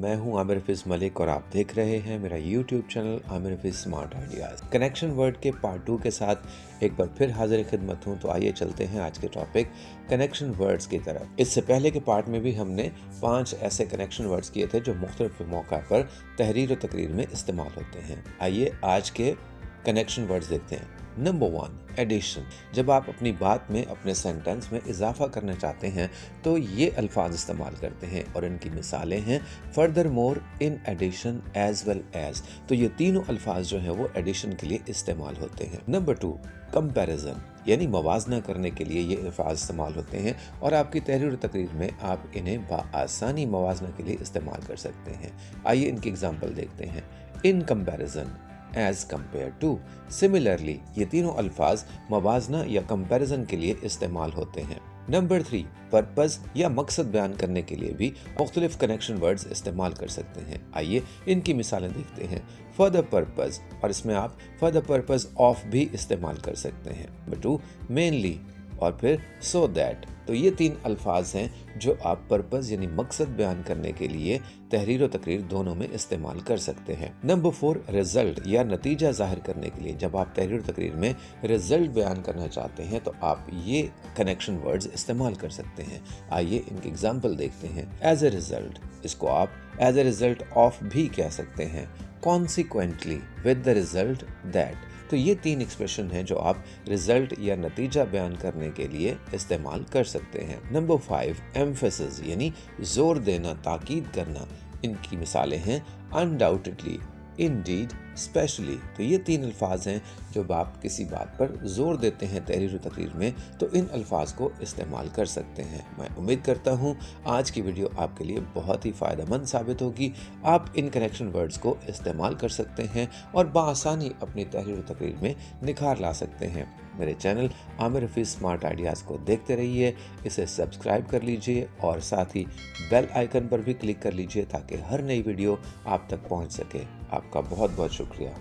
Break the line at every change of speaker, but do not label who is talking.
मैं हूं आमिर हफीज मलिक और आप देख रहे हैं मेरा YouTube channel Aamir Hafeez smart ideas. Connection word के पार्ट 2 के साथ एक बार फिर हाजिर खिदमत हूं। तो आइए चलते हैं आज के टॉपिक कनेक्शन वर्ड्स की तरफ। इससे पहले के पार्ट में भी हमने 5 ऐसे कनेक्शन वर्ड्स किए थे जो मुख्तलिफ मौका पर तहरीर और तकरीर में इस्तेमाल होते हैं। आइए आज के कनेक्शन वर्ड्स देखते हैं। Number 1, addition. जब आप अपनी बात में अपने सेंटेंस में इजाफा करना चाहते हैं तो ये अल्फाज इस्तेमाल करते हैं और इनकी मिसालें हैं furthermore, in addition, as well as. तो ये तीनों अल्फाज जो हैं वो एडिशन के लिए इस्तेमाल होते हैं। नंबर 2, कंपैरिजन, यानी मवाजना करने के लिए ये अल्फाज इस्तेमाल होते हैं और आपकी तहरीर और तकरीर में आप इन्हें बआसानी मवाजना के लिए इस्तेमाल कर सकते हैं। आइए इनकी एग्जाम्पल देखते हैं। In comparison, as compare to. Similarly ये तीनों अल्फाज मवाजना या कंपैरिजन के लिए इस्तेमाल होते हैं। नंबर 3, पर्पस या मकसद बयान करने के लिए भी मुख्तलिफ कनेक्शन वर्ड्स इस्तेमाल कर सकते हैं। आइए इनकी मिसालें देखते हैं। फॉर द पर्पस, और इसमें आप फॉर द पर्पस ऑफ भी इस्तेमाल कर सकते हैं। नंबर 2, मेनली, और फिर सो दैट। तो ये 3 अल्फाज हैं जो आप पर्पस यानी मकसद बयान करने के लिए तहरीर और तकरीर दोनों में इस्तेमाल कर सकते हैं। नंबर 4, रिजल्ट या नतीजा जाहिर करने के लिए जब आप तहरीर और तकरीर में रिजल्ट बयान करना चाहते हैं तो आप ये कनेक्शन वर्ड्स इस्तेमाल कर सकते हैं। आइए इनके एग्जाम्पल देखते हैं। एज ए रिजल्ट, इसको आप एज ए रिजल्ट ऑफ भी कह सकते हैं। Consequently, with the result that. तो ये 3 एक्सप्रेशन हैं जो आप रिजल्ट या नतीजा बयान करने के लिए इस्तेमाल कर सकते हैं। नंबर 5, एम्फेसिस, यानी जोर देना, ताकीद करना। इनकी मिसालें हैं अनडाउटेडली, इंडीड, स्पेशली। तो ये 3 अल्फाज हैं जब आप किसी बात पर जोर देते हैं तहरीर और तकरीर में तो इन अल्फाज को इस्तेमाल कर सकते हैं। मैं उम्मीद करता हूँ आज की वीडियो आपके लिए बहुत ही फ़ायदेमंद साबित होगी। आप इन कनेक्शन वर्ड्स को इस्तेमाल कर सकते हैं और बआसानी अपनी तहरीर और तकरीर में निखार ला सकते हैं। मेरे channel Aamir Hafeez smart ideas को देखते रहिए, इसे सब्सक्राइब कर लीजिए और साथ ही बेल आइकन पर भी क्लिक कर लीजिए ताकि हर नई वीडियो आप तक पहुँच सके। आपका बहुत बहुत शुक्रिया।